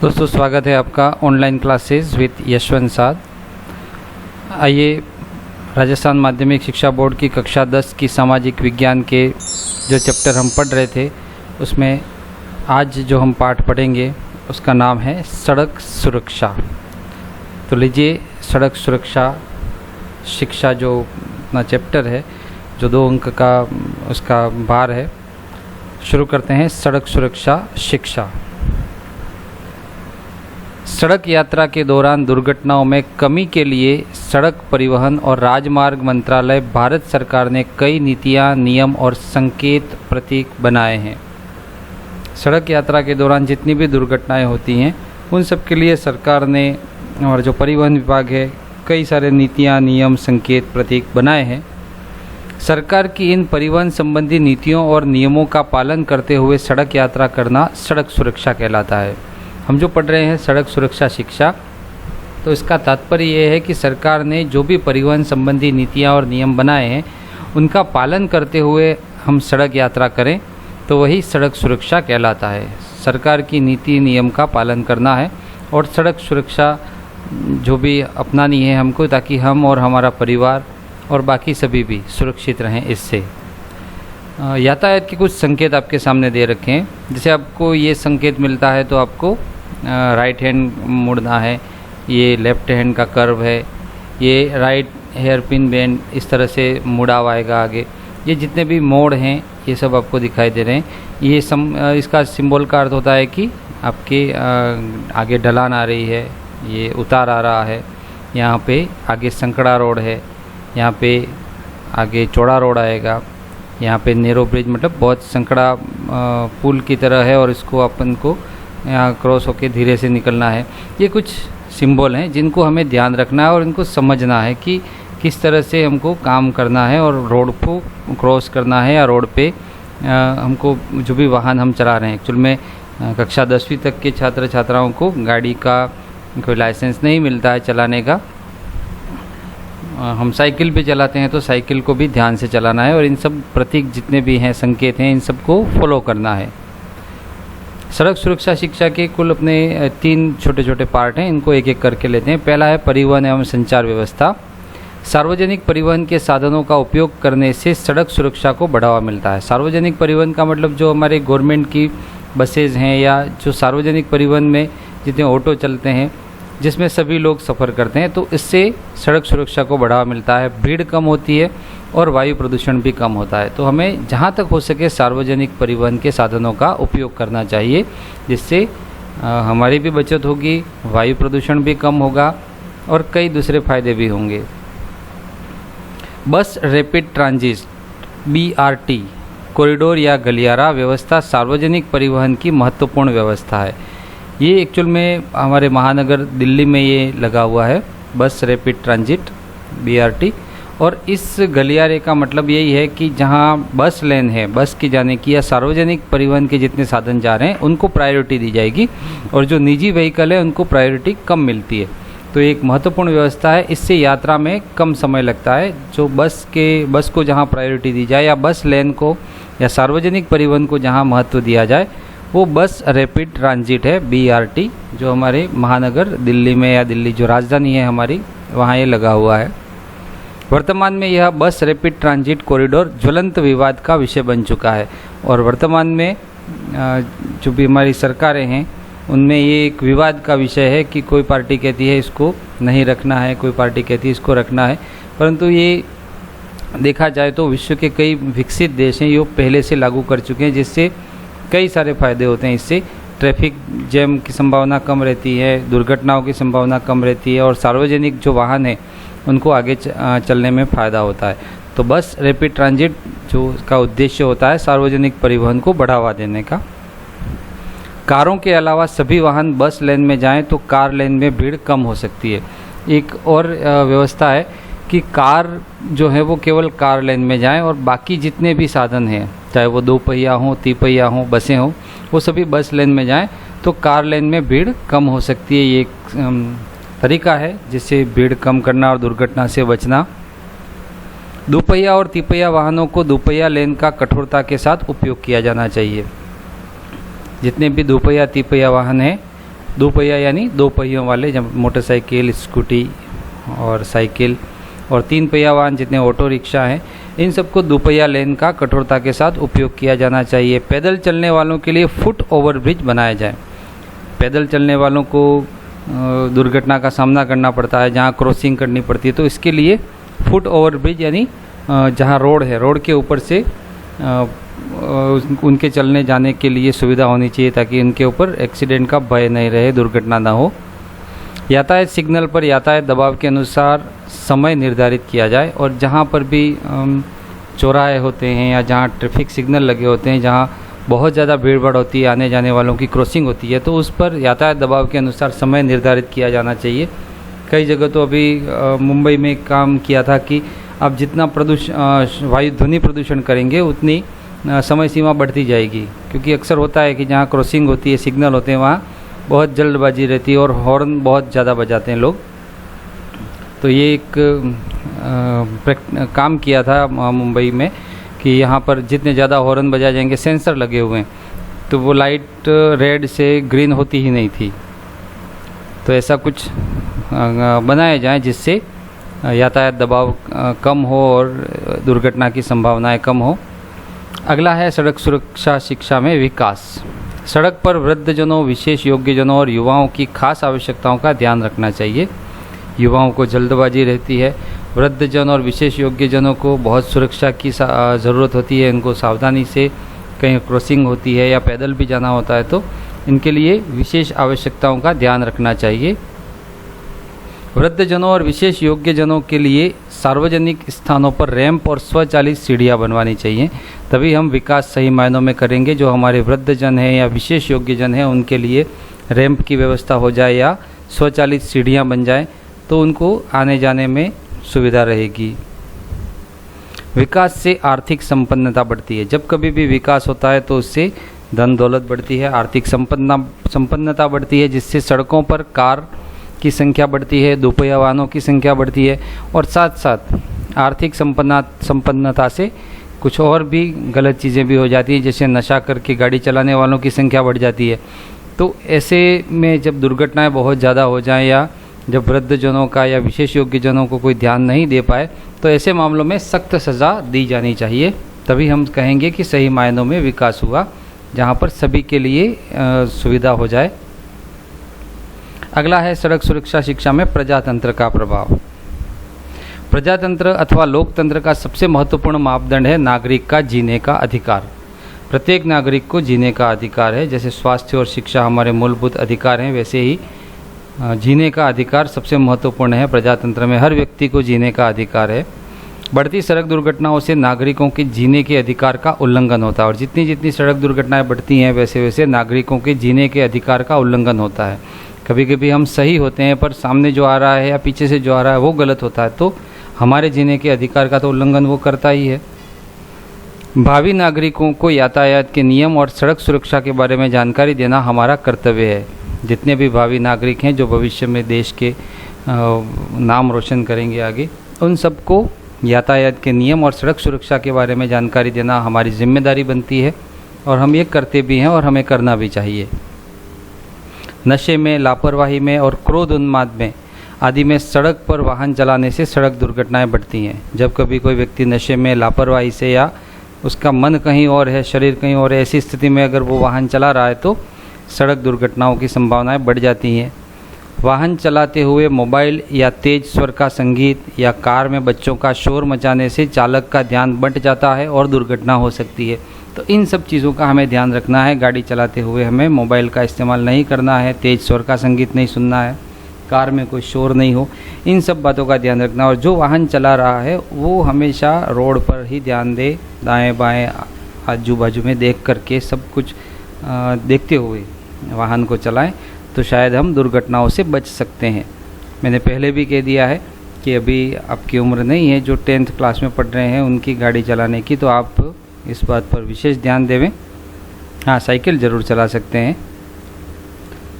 दोस्तों स्वागत है आपका ऑनलाइन क्लासेस विद यशवंत साध। आइए राजस्थान माध्यमिक शिक्षा बोर्ड की कक्षा 10 की सामाजिक विज्ञान के जो चैप्टर हम पढ़ रहे थे उसमें आज जो हम पाठ पढ़ेंगे उसका नाम है सड़क सुरक्षा। तो लीजिए सड़क सुरक्षा शिक्षा जो अपना चैप्टर है जो 2 अंक का उसका भार है, शुरू करते हैं। सड़क सुरक्षा शिक्षा। सड़क यात्रा के दौरान दुर्घटनाओं में कमी के लिए सड़क परिवहन और राजमार्ग मंत्रालय भारत सरकार ने कई नीतियां, नियम और संकेत प्रतीक बनाए हैं। सड़क यात्रा के दौरान जितनी भी दुर्घटनाएं होती हैं उन सब के लिए सरकार ने और जो परिवहन विभाग है कई सारे नीतियां, नियम, संकेत, प्रतीक बनाए हैं। सरकार की इन परिवहन संबंधी नीतियों और नियमों का पालन करते हुए सड़क यात्रा करना सड़क सुरक्षा कहलाता है। हम जो पढ़ रहे हैं सड़क सुरक्षा शिक्षा, तो इसका तात्पर्य ये है कि सरकार ने जो भी परिवहन संबंधी नीतियां और नियम बनाए हैं उनका पालन करते हुए हम सड़क यात्रा करें तो वही सड़क सुरक्षा कहलाता है। सरकार की नीति नियम का पालन करना है और सड़क सुरक्षा जो भी अपनानी है हमको, ताकि हम और हमारा परिवार और बाकी सभी भी सुरक्षित रहें। इससे यातायात के कुछ संकेत आपके सामने दे रखे हैं। जैसे आपको ये संकेत मिलता है तो आपको राइट हैंड मुड़ना है, ये लेफ्ट हैंड का कर्व है, ये राइट हेयर पिन बेंड इस तरह से मुड़ा हुआ आएगा आगे। ये जितने भी मोड़ हैं ये सब आपको दिखाई दे रहे हैं। ये इसका सिंबल का अर्थ होता है कि आपके आगे ढलान आ रही है, ये उतार आ रहा है, यहाँ पे आगे संकड़ा रोड है, यहाँ पे आगे चौड़ा रोड आएगा, यहाँ पे नेरो ब्रिज मतलब बहुत संकड़ा पुल की तरह है और इसको अपन को यहाँ क्रॉस होके धीरे से निकलना है। ये कुछ सिंबल हैं जिनको हमें ध्यान रखना है और इनको समझना है कि किस तरह से हमको काम करना है और रोड को क्रॉस करना है या रोड पे हमको जो भी वाहन हम चला रहे हैं। एक्चुअल में कक्षा 10वीं तक के छात्र छात्राओं को गाड़ी का कोई लाइसेंस नहीं मिलता है चलाने का। हम साइकिल पे चलाते हैं तो साइकिल को भी ध्यान से चलाना है और इन सब प्रतीक जितने भी हैं, संकेत हैं, इन सबको फॉलो करना है। सड़क सुरक्षा शिक्षा के कुल अपने 3 छोटे छोटे पार्ट हैं, इनको एक एक करके लेते हैं। पहला है परिवहन एवं संचार व्यवस्था। सार्वजनिक परिवहन के साधनों का उपयोग करने से सड़क सुरक्षा को बढ़ावा मिलता है। सार्वजनिक परिवहन का मतलब जो हमारे गवर्नमेंट की बसेज हैं या जो सार्वजनिक परिवहन में जितने ऑटो चलते हैं जिसमें सभी लोग सफ़र करते हैं, तो इससे सड़क सुरक्षा को बढ़ावा मिलता है, भीड़ कम होती है और वायु प्रदूषण भी कम होता है। तो हमें जहाँ तक हो सके सार्वजनिक परिवहन के साधनों का उपयोग करना चाहिए, जिससे हमारी भी बचत होगी, वायु प्रदूषण भी कम होगा और कई दूसरे फायदे भी होंगे। बस रैपिड ट्रांजिट BRT कॉरिडोर या गलियारा व्यवस्था सार्वजनिक परिवहन की महत्वपूर्ण व्यवस्था है। ये एक्चुअल में हमारे महानगर दिल्ली में ये लगा हुआ है, बस रैपिड ट्रांजिट BRT। और इस गलियारे का मतलब यही है कि जहाँ बस लेन है, बस की जाने की या सार्वजनिक परिवहन के जितने साधन जा रहे हैं उनको प्रायोरिटी दी जाएगी और जो निजी व्हीकल है उनको प्रायोरिटी कम मिलती है। तो एक महत्वपूर्ण व्यवस्था है, इससे यात्रा में कम समय लगता है। जो बस को जहाँ प्रायोरिटी दी जाए या बस लेन को या सार्वजनिक परिवहन को जहाँ महत्व दिया जाए वो बस रैपिड ट्रांजिट है BRT, जो हमारे महानगर दिल्ली में या दिल्ली जो राजधानी है हमारी वहाँ ये लगा हुआ है। वर्तमान में यह बस रैपिड ट्रांजिट कॉरिडोर ज्वलंत विवाद का विषय बन चुका है और वर्तमान में जो भी हमारी सरकारें हैं उनमें ये एक विवाद का विषय है कि कोई पार्टी कहती है इसको नहीं रखना है, कोई पार्टी कहती है इसको रखना है। परंतु ये देखा जाए तो विश्व के कई विकसित देश हैं, ये पहले से लागू कर चुके हैं, जिससे कई सारे फ़ायदे होते हैं। इससे ट्रैफिक जैम की संभावना कम रहती है, दुर्घटनाओं की संभावना कम रहती है और सार्वजनिक जो वाहन है उनको आगे चलने में फ़ायदा होता है। तो बस रैपिड ट्रांजिट जो इसका उद्देश्य होता है सार्वजनिक परिवहन को बढ़ावा देने का। कारों के अलावा सभी वाहन बस लेन में जाएं तो कार लेन में भीड़ कम हो सकती है। एक और व्यवस्था है कि कार जो है वो केवल कार लेन में जाएं और बाकी जितने भी साधन हैं, चाहे वो 2 पहिया हों, 3 पहिया हों, बसें हों, वो सभी बस लेन में जाएं तो कार लेन में भीड़ कम हो सकती है। ये एक तरीका है जिससे भीड़ कम करना और दुर्घटना से बचना। 2 पहिया और 3 पहिया वाहनों को 2 पहिया लेन का कठोरता के साथ उपयोग किया जाना चाहिए। जितने भी 2 पहिया 3 पहिया वाहन हैं दोपहिया यानी 2 पहियों वाले, जब मोटरसाइकिल, स्कूटी और साइकिल, और 3 पहिया वाहन जितने ऑटो रिक्शा हैं, इन सबको दोपहिया लेन का कठोरता के साथ उपयोग किया जाना चाहिए। पैदल चलने वालों के लिए फुट ओवर ब्रिज बनाया जाए। पैदल चलने वालों को दुर्घटना का सामना करना पड़ता है, जहाँ क्रॉसिंग करनी पड़ती है, तो इसके लिए फुट ओवर ब्रिज यानी जहाँ रोड है, रोड के ऊपर से उनके चलने जाने के लिए सुविधा होनी चाहिए, ताकि उनके ऊपर एक्सीडेंट का भय नहीं रहे, दुर्घटना ना हो। यातायात सिग्नल पर यातायात दबाव के अनुसार समय निर्धारित किया जाए, और जहाँ पर भी चौराहे होते हैं या जहाँ ट्रैफिक सिग्नल लगे होते हैं, जहाँ बहुत ज़्यादा भीड़ भाड़ होती है, आने जाने वालों की क्रॉसिंग होती है, तो उस पर यातायात दबाव के अनुसार समय निर्धारित किया जाना चाहिए। कई जगह तो अभी मुंबई में काम किया था कि अब जितना वायु ध्वनि प्रदूषण करेंगे उतनी समय सीमा बढ़ती जाएगी, क्योंकि अक्सर होता है कि जहाँ क्रॉसिंग होती है, सिग्नल होते हैं, वहाँ बहुत जल्दबाजी रहती है और हॉर्न बहुत ज़्यादा बजाते हैं लोग। तो ये एक काम किया था मुंबई में कि यहाँ पर जितने ज़्यादा हॉर्न बजाए जाएंगे, सेंसर लगे हुए हैं, तो वो लाइट रेड से ग्रीन होती ही नहीं थी। तो ऐसा कुछ बनाया जाए जिससे यातायात दबाव कम हो और दुर्घटना की संभावनाएं कम हो। अगला है सड़क सुरक्षा शिक्षा में विकास। सड़क पर वृद्धजनों, विशेष योग्यजनों और युवाओं की खास आवश्यकताओं का ध्यान रखना चाहिए। युवाओं को जल्दबाजी रहती है, वृद्धजन और विशेष योग्यजनों को बहुत सुरक्षा की ज़रूरत होती है। इनको सावधानी से कहीं क्रॉसिंग होती है या पैदल भी जाना होता है, तो इनके लिए विशेष आवश्यकताओं का ध्यान रखना चाहिए। वृद्धजनों और विशेष योग्यजनों के लिए सार्वजनिक स्थानों पर रैंप और स्वचालित सीढ़ियाँ बनवानी चाहिए, तभी हम विकास सही मायनों में करेंगे। जो हमारे वृद्धजन हैं या विशेष योग्यजन हैं, उनके लिए रैंप की व्यवस्था हो जाए या स्वचालित सीढ़ियाँ बन जाए, तो उनको आने जाने में सुविधा रहेगी। विकास से आर्थिक संपन्नता बढ़ती है। जब कभी भी विकास होता है तो उससे धन दौलत बढ़ती है, आर्थिक संपन्नता बढ़ती है, जिससे सड़कों पर कार की संख्या बढ़ती है, दोपहिया वाहनों की संख्या बढ़ती है, और साथ साथ आर्थिक संपन्नता से कुछ और भी गलत चीज़ें भी हो जाती हैं, जैसे नशा करके गाड़ी चलाने वालों की संख्या बढ़ जाती है। तो ऐसे में जब दुर्घटनाएं बहुत ज़्यादा हो जाएं या जब वृद्धजनों का या विशेष योग्यजनों को कोई ध्यान नहीं दे पाए, तो ऐसे मामलों में सख्त सज़ा दी जानी चाहिए, तभी हम कहेंगे कि सही मायनों में विकास हुआ, जहाँ पर सभी के लिए सुविधा हो जाए। अगला है सड़क सुरक्षा शिक्षा में प्रजातंत्र का प्रभाव। प्रजातंत्र अथवा लोकतंत्र का सबसे महत्वपूर्ण मापदंड है नागरिक का जीने का अधिकार। प्रत्येक नागरिक को जीने का अधिकार है। जैसे स्वास्थ्य और शिक्षा हमारे मूलभूत अधिकार हैं, वैसे ही जीने का अधिकार सबसे महत्वपूर्ण है। प्रजातंत्र में हर व्यक्ति को जीने का अधिकार है। बढ़ती सड़क दुर्घटनाओं से नागरिकों के जीने के अधिकार का उल्लंघन होता है, और जितनी जितनी सड़क दुर्घटनाएं बढ़ती हैं, वैसे वैसे नागरिकों के जीने के अधिकार का उल्लंघन होता है। कभी कभी हम सही होते हैं, पर सामने जो आ रहा है या पीछे से जो आ रहा है वो गलत होता है, तो हमारे जीने के अधिकार का तो उल्लंघन वो करता ही है। भावी नागरिकों को यातायात के नियम और सड़क सुरक्षा के बारे में जानकारी देना हमारा कर्तव्य है। जितने भी भावी नागरिक हैं जो भविष्य में देश के नाम रोशन करेंगे आगे, उन सबको यातायात के नियम और सड़क सुरक्षा के बारे में जानकारी देना हमारी जिम्मेदारी बनती है, और हम ये करते भी हैं और हमें करना भी चाहिए। नशे में, लापरवाही में और क्रोध उन्माद में आदि में सड़क पर वाहन चलाने से सड़क दुर्घटनाएं बढ़ती हैं। जब कभी कोई व्यक्ति नशे में, लापरवाही से, या उसका मन कहीं और है, शरीर कहीं और है, ऐसी स्थिति में अगर वो वाहन चला रहा है तो सड़क दुर्घटनाओं की संभावनाएं बढ़ जाती हैं। वाहन चलाते हुए मोबाइल या तेज स्वर का संगीत या कार में बच्चों का शोर मचाने से चालक का ध्यान बंट जाता है और दुर्घटना हो सकती है। तो इन सब चीज़ों का हमें ध्यान रखना है। गाड़ी चलाते हुए हमें मोबाइल का इस्तेमाल नहीं करना है, तेज स्वर का संगीत नहीं सुनना है, कार में कोई शोर नहीं हो, इन सब बातों का ध्यान रखना। और जो वाहन चला रहा है वो हमेशा रोड पर ही ध्यान दे, दाएं बाएं आजू बाजू में देख करके सब कुछ देखते हुए वाहन को चलाएं, तो शायद हम दुर्घटनाओं से बच सकते हैं। मैंने पहले भी कह दिया है कि अभी आपकी उम्र नहीं है जो 10th क्लास में पढ़ रहे हैं उनकी गाड़ी चलाने की, तो आप इस बात पर विशेष ध्यान देवें। हाँ, साइकिल ज़रूर चला सकते हैं।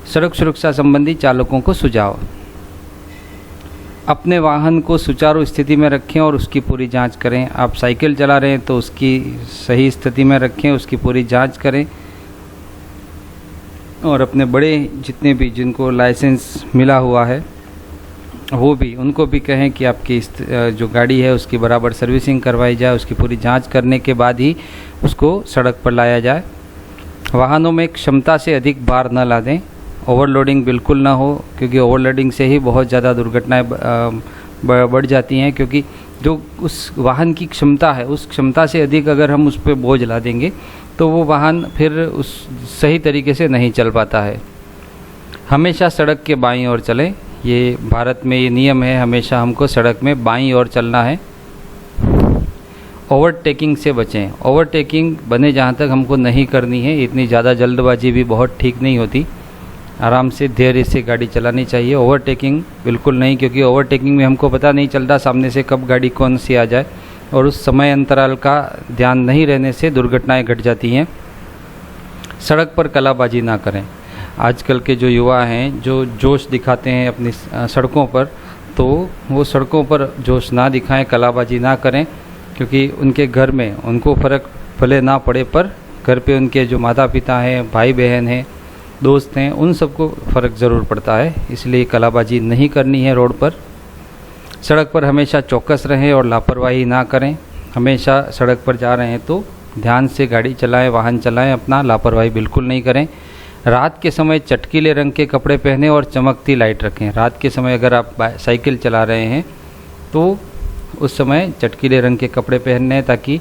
सड़क सुरक्षा संबंधी चालकों को सुझाव: अपने वाहन को सुचारू स्थिति में रखें और उसकी पूरी जांच करें। आप साइकिल चला रहे हैं तो उसकी सही स्थिति में रखें, उसकी पूरी जांच करें। और अपने बड़े जितने भी जिनको लाइसेंस मिला हुआ है वो भी, उनको भी कहें कि आपकी जो गाड़ी है उसकी बराबर सर्विसिंग करवाई जाए, उसकी पूरी जांच करने के बाद ही उसको सड़क पर लाया जाए। वाहनों में क्षमता से अधिक भार न लादें, ओवरलोडिंग बिल्कुल ना हो, क्योंकि ओवरलोडिंग से ही बहुत ज़्यादा दुर्घटनाएं बढ़ जाती हैं, क्योंकि जो उस वाहन की क्षमता है उस क्षमता से अधिक अगर हम उस पर बोझ ला देंगे तो वो वाहन फिर उस सही तरीके से नहीं चल पाता है। हमेशा सड़क के बाईं ओर चलें, ये भारत में ये नियम है, हमेशा हमको सड़क में बाईं ओर चलना है। ओवरटेकिंग से बचें, ओवरटेकिंग बने जहाँ तक हमको नहीं करनी है, इतनी ज़्यादा जल्दबाजी भी बहुत ठीक नहीं होती, आराम से धैर्य से गाड़ी चलानी चाहिए। ओवरटेकिंग बिल्कुल नहीं, क्योंकि ओवरटेकिंग में हमको पता नहीं चलता सामने से कब गाड़ी कौन सी आ जाए, और उस समय अंतराल का ध्यान नहीं रहने से दुर्घटनाएं घट जाती हैं। सड़क पर कलाबाजी ना करें। आजकल के जो युवा हैं जो जोश दिखाते हैं अपनी सड़कों पर, तो वो सड़कों पर जोश ना दिखाएं, कलाबाजी ना करें, क्योंकि उनके घर में उनको फ़र्क भले ना पड़े पर घर पे उनके जो माता पिता हैं, भाई बहन हैं, दोस्त हैं, उन सबको फ़र्क ज़रूर पड़ता है। इसलिए कलाबाजी नहीं करनी है रोड पर। सड़क पर हमेशा चौकस रहें और लापरवाही ना करें। हमेशा सड़क पर जा रहे हैं तो ध्यान से गाड़ी चलाएं, वाहन चलाएं, अपना लापरवाही बिल्कुल नहीं करें। रात के समय चटकीले रंग के कपड़े पहनें और चमकती लाइट रखें। रात के समय अगर आप साइकिल चला रहे हैं तो उस समय चटकीले रंग के कपड़े पहनने हैं, ताकि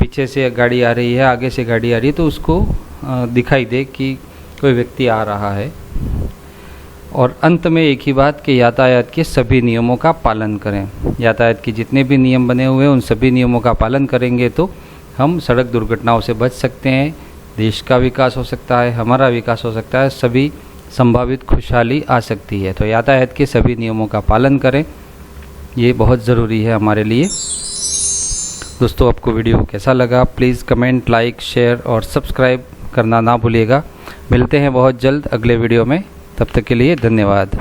पीछे से गाड़ी आ रही है, आगे से गाड़ी आ रही है तो उसको दिखाई दे कि कोई व्यक्ति आ रहा है। और अंत में एक ही बात कि यातायात के सभी नियमों का पालन करें। यातायात के जितने भी नियम बने हुए हैं उन सभी नियमों का पालन करेंगे तो हम सड़क दुर्घटनाओं से बच सकते हैं, देश का विकास हो सकता है, हमारा विकास हो सकता है, सभी संभावित खुशहाली आ सकती है। तो यातायात के सभी नियमों का पालन करें, ये बहुत ज़रूरी है हमारे लिए। दोस्तों, आपको वीडियो कैसा लगा प्लीज़ कमेंट, लाइक, शेयर और सब्सक्राइब करना ना भूलिएगा। मिलते हैं बहुत जल्द अगले वीडियो में, तब तक के लिए धन्यवाद।